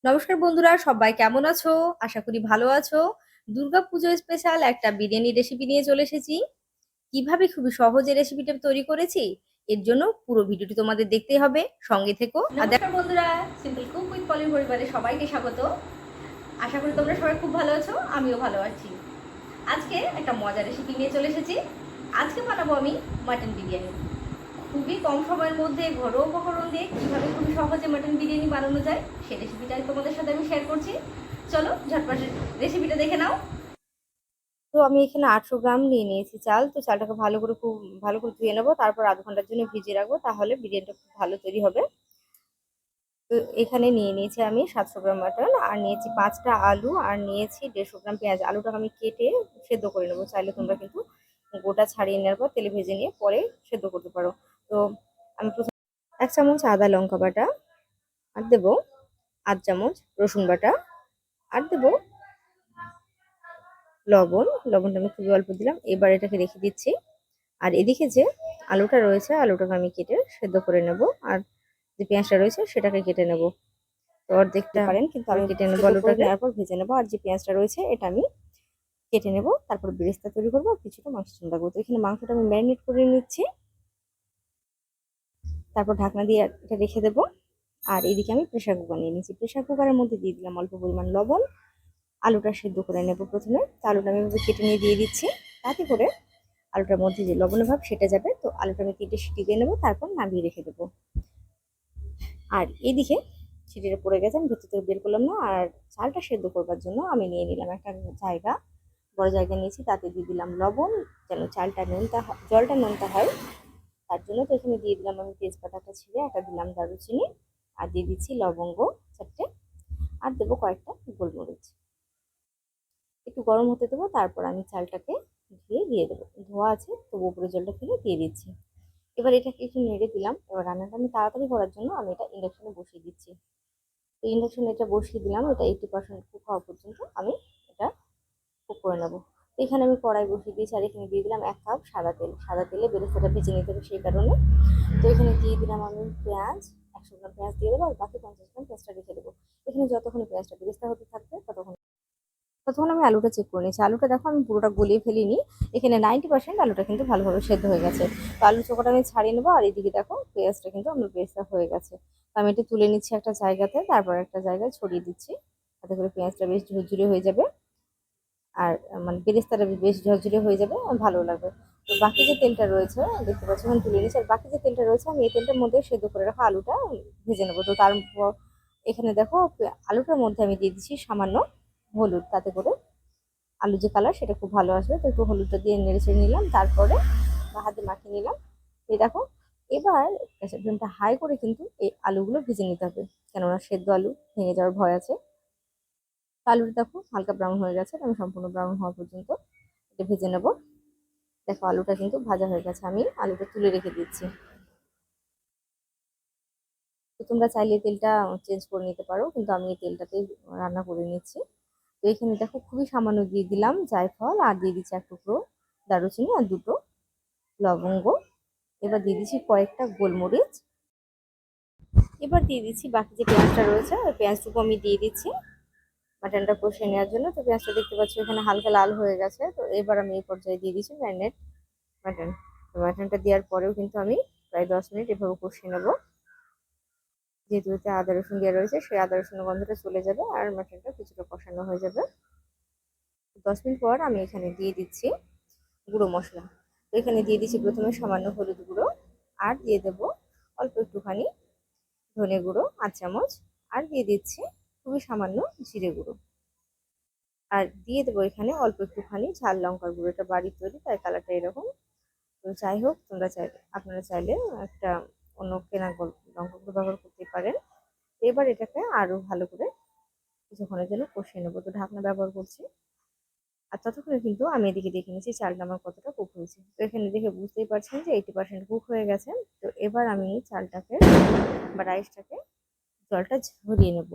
নমস্কার বন্ধুরা, সবাই কেমন আছো? আশা করি ভালো আছো। দুর্গাপুজো স্পেশাল একটা বিরিয়ানি রেসিপি নিয়ে চলে এসেছি। কিভাবে খুবই সহজে রেসিপিটা তৈরি করেছি, এর জন্য পুরো ভিডিওটি তোমাদের দেখতেই হবে, সঙ্গে থেকো। নমস্কার বন্ধুরা, সিম্পল কুক উইথ পলির পরিবারে সবাইকে স্বাগত। আশা করি তোমরা সবাই খুব ভালো আছো, আমিও ভালো আছি। আজকে একটা মজার রেসিপি নিয়ে চলে এসেছি। আজকে বানাবো আমি মাটন বিরিয়ানি। খুবই কম সময়ের মধ্যে ঘরোয়া উপকরণ দিয়ে কীভাবে খুবই সহজে মাটন বিরিয়ানি বানানো যায় সেই রেসিপিটাই তোমাদের সাথে আমি শেয়ার করছি। চলো ঝটপট রেসিপিটা দেখে নাও। তো আমি এখানে 800 গ্রাম নিয়ে নিয়েছি চাল। তো চালটাকে খুব ভালো করে ধুয়ে নেবো, তারপর আধ ঘন্টার জন্য ভিজিয়ে রাখবো, তাহলে বিরিয়ানিটা খুব ভালো তৈরি হবে। তো এখানে নিয়ে নিয়েছি আমি 700 গ্রাম মাটন, আর নিয়েছি 5টা আলু, আর নিয়েছি 150 গ্রাম পেঁয়াজ। আলুটাকে আমি কেটে সেদ্ধ করে নেবো। চাইলে তোমরা কিন্তু গোটা ছাড়িয়ে নেওয়ার পর তেলে ভেজে নিয়ে পরে সেদ্ধ করতে পারো। তো আমি 1 চামচ আদা লঙ্কা বাটা, আর দেবো আধ চামচ রসুন বাটা, আর দেবো লবণটা আমি খুবই অল্প দিলাম। এবার এটাকে রেখে দিচ্ছি। আর এদিকে যে আলুটা রয়েছে, আলুটাকে আমি কেটে সেদ্ধ করে নেব, আর যে পেঁয়াজটা রয়েছে সেটাকে কেটে নেব। তো অর্ধেকটা পারেন, কিন্তু আমি কেটে নেবো। আলুটা নেওয়ার পর ভেজে নেবো, আর যে পেঁয়াজটা রয়েছে এটা আমি কেটে নেব। তারপর বেরেস্তা তৈরি করবো, আর কিছুটা মাংস রাখবো। তো এখানে মাংসটা আমি ম্যারিনেট করে নিচ্ছি, তারপর ঢাকনা দিয়ে এটা রেখে দেবো। আর এদিকে আমি প্রেশার কুকার নিয়ে নিচ্ছি। প্রেশার কুকারের মধ্যে দিয়ে দিলাম অল্প পরিমাণ লবণ। আলুটা সেদ্ধ করে নেব প্রথমে। তো আলুটা আমি এভাবে কেটে নিয়ে দিয়ে দিচ্ছি, তাতে করে আলুটার মধ্যে যে লবণের ভাব সেটা যাবে। তো আলুটা আমি কেটে সিটি দিয়ে নেবো, তারপর নামিয়ে রেখে দেবো। আর এইদিকে সিটিটা পড়ে গেছে, আমি ভেতর থেকে বের করলাম না। আর চালটা সেদ্ধ করবার জন্য আমি নিয়ে নিলাম একটা জায়গা, বড় জায়গা নিয়েছি, তাতে দিয়ে দিলাম লবণ, যেন চালটা জলটা নোনতা হয় তার জন্য। তো এখানে দিয়ে দিলাম আমি তেজপাতাটা ছিঁড়ে, একটা দিলাম দারুচিনি, আর দিয়ে দিচ্ছি লবঙ্গ 4টে, আর দেবো কয়েকটা গোলমরিচ। একটু গরম হতে দেবো, তারপর আমি চালটাকে ধুয়ে দিয়ে দেবো। ধোয়া আছে, তবু উপরে জলটা ফেলে দিয়ে দিচ্ছি। এবার এটাকে একটু নেড়ে দিলাম। এবার রান্নাটা আমি তাড়াতাড়ি করার জন্য আমি এটা ইন্ডাকশনে বসিয়ে দিচ্ছি। তো ইন্ডাকশনে এটা বসিয়ে দিলাম, এটা 80% কুক হওয়া পর্যন্ত আমি এটা কুক করে নেবো। তো এখানে আমি কড়াই বসিয়ে দিয়েছি, আর এখানে দিয়ে দিলাম 1 কাপ সাদা তেল। সাদা তেলে বেরেস্তাটা ভেজে নিতে হবে সেই কারণে। তো এখানে দিয়ে দিলাম আমি পেঁয়াজ, 100 গ্রাম পেঁয়াজ দিয়ে দেবো, আর বাকি 50 গ্রাম পেঁয়াজটা রেখে দেবো। এখানে যতক্ষণ পেঁয়াজটা বেরেস্তা হতে থাকবে ততক্ষণ আমি আলুটা চেক করে নিচ্ছি। আলুটা দেখো আমি পুরোটা গলিয়ে ফেলিনি, এখানে 90% আলুটা কিন্তু ভালোভাবে সেদ্ধ হয়ে গেছে। তো আলুর চোখাটা আমি ছাড়িয়ে নেবো, আর এদিকে দেখো পেঁয়াজটা কিন্তু আমার বেরেস্তা হয়ে গেছে। তো আমি এটা তুলে নিচ্ছি একটা জায়গাতে, তারপর একটা জায়গায় ছড়িয়ে দিচ্ছি, তাতে করে পেঁয়াজটা বেশ ঝুরঝুরে হয়ে যাবে, আর মানে বেরেস্তাটা বেশ ঝরঝরে হয়ে যাবে, ভালো লাগবে। তো বাকি যে তেলটা রয়েছে দেখতে পাচ্ছি, এখন তুলে নিচ্ছি। আর বাকি যে তেলটা রয়েছে আমি এই তেলটার মধ্যে সেদ্ধ করে রাখা আলুটা ভেজে নেবো। তো তারপর এখানে দেখো আলুটার মধ্যে আমি দিয়ে দিচ্ছি সামান্য হলুদ, তাতে করে আলু যে কালার সেটা খুব ভালো আসবে। তো একটু হলুদটা দিয়ে নেড়ে চেড়ে নিলাম, তারপরে হাতে মাখিয়ে নিলাম। এই দেখো, এবার গ্যাসের ফ্লেমটা হাই করে কিন্তু এই আলুগুলো ভেজে নিতে হবে, কেননা সেদ্ধ আলু ভেঙে যাওয়ার ভয় আছে। আলুটা দেখো হালকা ব্রাউন হয়ে গেছে, আমি সম্পূর্ণ ব্রাউন হওয়া পর্যন্ত এটা ভেজে নেব। দেখো আলুটা কিন্তু ভাজা হয়ে গেছে, আমি আলুটা তুলে রেখে দিচ্ছি। তো তোমরা চাইলে তেলটা চেঞ্জ করে নিতে পারো, কিন্তু আমি এই তেলটাতেই রান্না করে নিচ্ছি। তো এখানে দেখো খুবই সামান্য দিয়ে দিলাম জায়ফল, আর দিয়ে দিচ্ছি 1 টুকরো দারুচিনি, আর 2টো লবঙ্গ। এবার দিয়ে দিচ্ছি কয়েকটা গোলমরিচ। এবার দিয়ে দিচ্ছি বাকি যে পেঁয়াজটা রয়েছে, ওই পেঁয়াজটুকু আমি দিয়ে দিচ্ছি মাটনটা কষিয়ে নেওয়ার জন্য। তো পেঁয়াজটা দেখতে পাচ্ছি এখানে হালকা লাল হয়ে গেছে। তো এবার আমি এই পর্যায়ে দিয়ে দিচ্ছি ম্যারিনেট মাটন। তো মাটনটা দেওয়ার পরেও কিন্তু আমি প্রায় 10 মিনিট এভাবে কষিয়ে নেবো। যেহেতু এতে আদা রসুন দেওয়া রয়েছে, সেই আদা রসুনের গন্ধটা চলে যাবে, আর মাটনটা কিছুটা কষানো হয়ে যাবে। 10 মিনিট পর আমি এখানে দিয়ে দিচ্ছি গুঁড়ো মশলা। তো এখানে দিয়ে দিচ্ছি প্রথমে সামান্য হলুদ গুঁড়ো, আর দিয়ে দেবো অল্প একটুখানি ধনে গুঁড়ো 1 চামচ, আর দিয়ে দিচ্ছি খুবই সামান্য জিরে গুঁড়ো, আর দিয়ে দেবো এখানে অল্প একটুখানি ঝাল লঙ্কার গুঁড়ো। এটা বাড়ির তৈরি, তাই কালারটা এরকম। তো যাই হোক, আপনারা চাইলে একটা অন্য কেনা লঙ্কা গুঁড়ো ব্যবহার করতে পারেন। এবার এটাকে আরো ভালো করে কিছুক্ষণের জন্য কষিয়ে নেবো। তো ঢাকনা ব্যবহার করছি, আর ততক্ষণে কিন্তু আমি এদিকে দেখে নিচ্ছি চালটা আমার কতটা কুক হয়েছে। তো এখানে দেখে বুঝতেই পারছেন যে 80% কুক হয়ে গেছে। তো এবার আমি চালটাকে বা রাইসটাকে জলটা ঝরিয়ে নেব।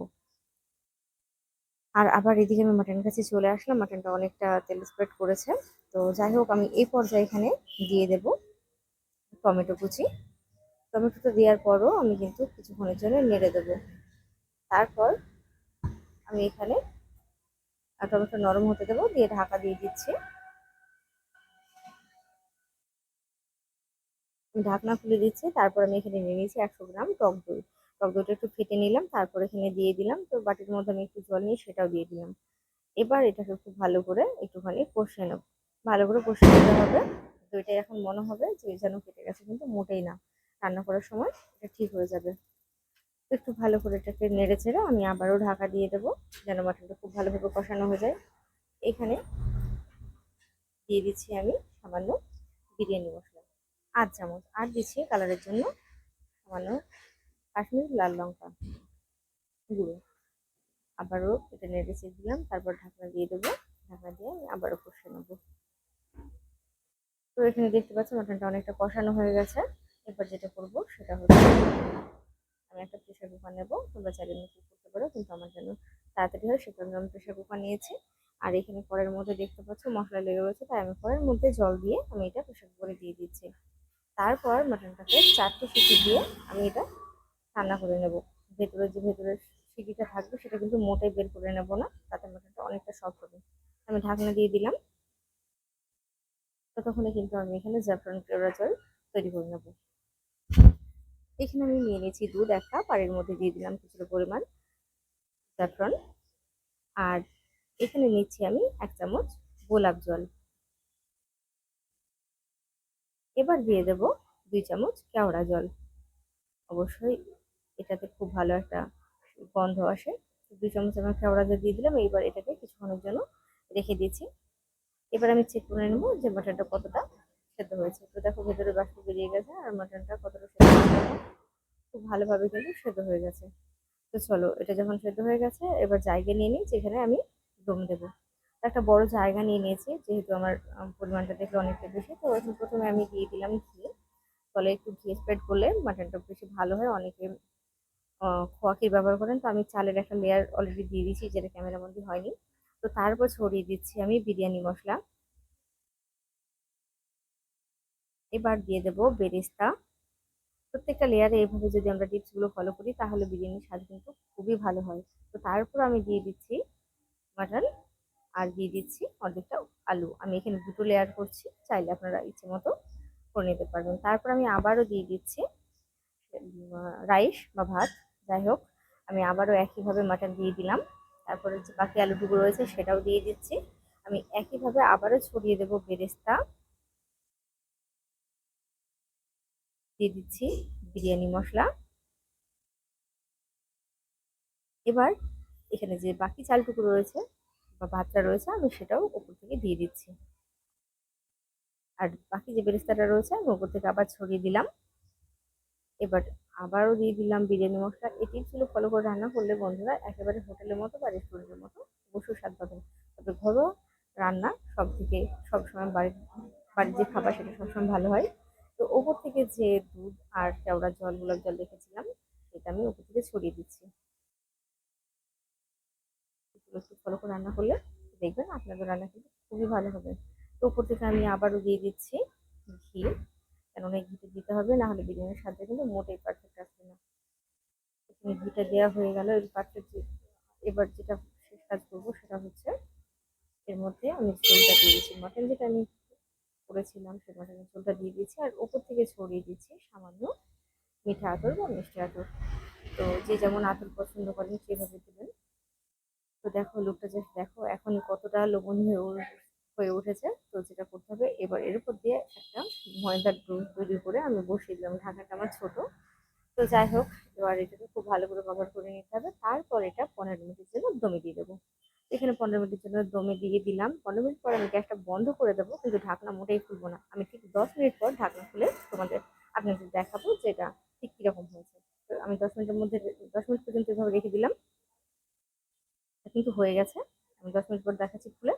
আর আবার এদিকে আমি মাটন কাছে চলে আসলাম, মাটনটা অনেকটা তেল স্প্রেড করেছে। তো যাই হোক, আমি এই পর্যায়ে এখানে দিয়ে দেব টমেটো কুচি। টমেটোটা দেওয়ার পরও আমি কিন্তু কিছুক্ষণের জন্য নেড়ে দেবো। তারপর আমি এখানে টমেটো নরম হতে দেবো, দিয়ে ঢাকা দিয়ে দিচ্ছি। ঢাকনা খুলে দিচ্ছি। তারপর আমি এখানে নিয়ে নিয়েছি 100 গ্রাম টক দই। টক দইটা একটু ফেটে নিলাম, তারপর এখানে দিয়ে দিলাম। তো বাটির মধ্যে আমি একটু জল নিয়ে সেটাও দিয়ে দিলাম। এবার এটাকে খুব ভালো করে একটুখানি কষিয়ে নেব। ভালো করে কষিয়ে নিতে হবে। দইটা এখন মনে হবে যে যেন কেটে গেছে, কিন্তু মোটেই না। রান্না করার সময় এটা ঠিক হয়ে যাবে। একটু ভালো করে এটাকে নেড়ে চেড়ে আমি আবারও ঢাকা দিয়ে দেবো, যেন মাটনটা খুব ভালোভাবে কষানো হয়ে যায়। এখানে দিয়ে দিচ্ছি আমি সামান্য বিরিয়ানি মশলা 8 চামচ, আর দিচ্ছি কালারের জন্য সামান্য কাশ্মীরি লাল লঙ্কা গুঁড়ো। আবারও এটা নেড়ে চেড়ে দিলাম, তারপর ঢাকনা দিয়ে দেবো। ঢাকনা দিয়ে আমি আবারও কষিয়ে নেবো। তো এখানে দেখতে পাচ্ছি মাটনটা অনেকটা কষানো হয়ে গেছে। এবার যেটা করব সেটা হচ্ছে আমি একটা প্রেশার কুকার নেবো। তোমরা চাইলে নতুন করতে পারো, কিন্তু আমার জন্য তাড়াতাড়ি হয় সেজন্য আমি প্রেশার কুকার নিয়েছি। আর এখানে কড়াইয়ের মধ্যে দেখতে পাচ্ছ মশলা লেগে রয়েছে, তাই আমি কড়াইয়ের মধ্যে জল দিয়ে আমি এটা প্রেশার কুকারে দিয়ে দিচ্ছি। তারপর মাটনটাকে 4টে সিটি দিয়ে আমি এটা রান্না করে নেব। ভেতরে সিটিটা থাকবে সেটা কিন্তু মোটেই বের করে নেব না, তাতে মাটনটা অনেকটা সফট হবে। আমি ঢাকনা দিয়ে দিলাম। ততক্ষণে কিন্তু আমি এখানে জাফরান কেওড়া জল তৈরি করে নেব। এখানে আমি নিয়ে নিয়েছি দুধ 1 কাপ, আর এর মধ্যে দিয়ে দিলাম কিছুটা পরিমাণ জাফরান। আর এখানে নিচ্ছি আমি 1 চামচ গোলাপ জল। এবার দিয়ে দেব 2 চামচ কেওড়া জল। অবশ্যই এটাতে খুব ভালো একটা গন্ধ আসে। 2 চামচ আমি কেওড়া জল দিয়ে দিলাম। এইবার এটাকে কিছুক্ষণের জন্য রেখে দিয়েছি। এবার আমি চেক করে নেবো যে মাটনটা কতটা সেদ্ধ হয়েছে। তো দেখো ভেতরে বাষ্প বেরিয়ে গেছে, আর মাটনটা কতটা সেদ্ধ হয়েছে, খুব ভালোভাবে কিন্তু সেদ্ধ হয়ে গেছে। তো চলো, এটা যখন সেদ্ধ হয়ে গেছে এবার জায়গা নিয়ে নিই যেখানে আমি দম দেবো। একটা বড় জায়গা নিয়ে নিয়েছি, যেহেতু আমার পরিমাণটা দেখলে অনেকটা বেশি। তো এখন প্রথমে আমি দিয়ে দিলাম ঘি। ফলে একটু ঘি স্প্রেড করলে মাটনটা বেশি ভালো হয়। অনেকে খোয়া ক্ষীর ব্যবহার করেন, তো আমি চালের একটা লেয়ার অলরেডি দিয়ে দিয়েছি, যেটা ক্যামেরার মধ্যে হয়নি। তো তারপর ছড়িয়ে দিচ্ছি আমি বিরিয়ানি মশলা। এবার দিয়ে দেবো বেরেস্তা। প্রত্যেকটা লেয়ারে এইভাবে যদি আমরা টিপস গুলো ফলো করি তাহলে বিরিয়ানির স্বাদ কিন্তু খুবই ভালো হয়। তো তারপর আমি দিয়ে দিচ্ছি মাটন, আর দিয়ে দিচ্ছি অর্ধেকটা আলু। আমি এখানে 2টো লেয়ার করছি, চাইলে আপনারা ইচ্ছে মতো করে নিতে পারবেন। তারপর আমি আবারও দিয়ে দিচ্ছি রাইস বা ভাত, যাই হোক। আমি আবারও একইভাবে মাটন দিয়ে দিলাম। তারপরে যে বাকি আলুটুকু রয়েছে সেটাও দিয়ে দিচ্ছি। আমি একইভাবে আবারও ছড়িয়ে দেবো বেরেস্তা, দিয়ে দিচ্ছি বিরিয়ানি মশলা। এবার এখানে যে বাকি চালটুকু রয়েছে বা ভাতটা রয়েছে আমি সেটাও উপর থেকে দিয়ে দিচ্ছি। আর বাকি যে বেরেস্তাটা রয়েছে আমি উপর থেকে আবার ছড়িয়ে দিলাম। এবার আবারও দিয়ে দিলাম বিরিয়ানি মশলা। এই টিপসগুলো ফলো করে রান্না করলে বন্ধুরা একেবারে হোটেলের মতো বা রেস্টুরেন্টের মতো অবশ্যই স্বাদ পাবেন। তবে ঘরোয়া রান্না সবসময় বাড়ির যে খাবার সেটা সবসময় ভালো হয়। তো ওপর থেকে যে দুধ আর কেওড়া জল, গোলাপ জল রেখেছিলাম সেটা আমি উপর থেকে ছড়িয়ে দিচ্ছি। একটু ফলো করে রান্না করলে দেখবেন আপনাদের রান্না কিন্তু খুবই ভালো হবে। তো উপর থেকে আমি আবারও দিয়ে দিচ্ছি ঘি, কেননা ঘিটা দিতে হবে, না হলে বিরিয়ানির স্বাদটা কিন্তু মোটেই পারফেক্ট আসবে না। এখানে ঘিটা দেওয়া হয়ে গেল। এবার যেটা শেষ কাজ করবো সেটা হচ্ছে এর মধ্যে আমি ঝোলটা দিয়ে দিচ্ছি। মাটন যেটা আমি করেছিলাম সেই মাটনের ঝোলটা দিয়ে দিচ্ছি, আর ওপর থেকে ছড়িয়ে দিচ্ছি সামান্য মিঠা আতর বা মিষ্টি আতর। তো যে যেমন আতর পছন্দ করেন সেভাবে দেবেন। তো দেখো লুকটা জাস্ট দেখো এখনই কতটা লোভনীয় হয়ে উঠেছে। তো যেটা করতে হবে, এবার এর উপর দিয়ে একটা ময়দার ডো তৈরি করে আমি বসিয়ে দিলাম। ঢাকাটা আমার ছোট, তো যাই হোক। এবার এটাকে খুব ভালো করে কভার করে নিতে হবে। তারপর এটা 15 মিনিটের জন্য দমে দিয়ে দেবো। এখানে 15 মিনিটের জন্য দমে দিয়ে দিলাম। 15 মিনিট পর আমি গ্যাসটা বন্ধ করে দেবো, কিন্তু ঢাকনা মোটেই খুলবো না। আমি ঠিক 10 মিনিট পর ঢাকনা খুলে আপনাদের দেখাবো যে এটা ঠিক কিরকম হয়েছে। তো আমি 10 মিনিটের মধ্যে 10 মিনিট পর্যন্ত এভাবে রেখে দিলাম। কিন্তু হয়ে গেছে। আমি 10 মিনিট পর দেখাচ্ছি খুলে।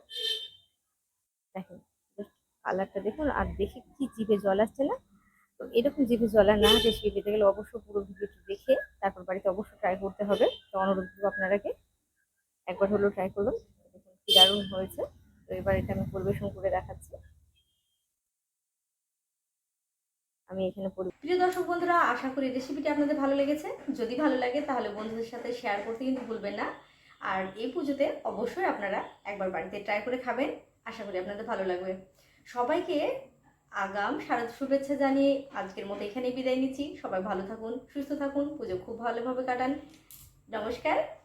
দেখেন কালারটা দেখুন, আর দেখে কি জিভে জল আসছে না? তো এরকম জিভে জল আর না রেসিপি পেতে গেলে অবশ্যই পুরো ভিডিওটি দেখে তারপর বাড়িতে অবশ্যই ট্রাই করতে হবে। তো অনুরোধ করবো আপনারাকে একবার হলেও ট্রাই করবেন। দেখুন কি দারুণ হয়েছে। তো এবার এটা আমি পরিবেশন করে দেখাচ্ছি। আমি এখানে প্রিয় দর্শক বন্ধুরা, আশা করি রেসিপিটি আপনাদের ভালো লেগেছে। যদি ভালো লাগে তাহলে বন্ধুদের সাথে শেয়ার করতে কিন্তু ভুলবেন না। আর এই পুজোতে অবশ্যই আপনারা একবার বাড়িতে ট্রাই করে খাবেন, আশা করি আপনাদের ভালো লাগবে। সবাইকে আগাম শারদ শুভেচ্ছা জানিয়ে আজকের মতো এখানেই বিদায় নিচ্ছি। সবাই ভালো থাকুন, সুস্থ থাকুন, পুজো খুব ভালোভাবে কাটান। নমস্কার।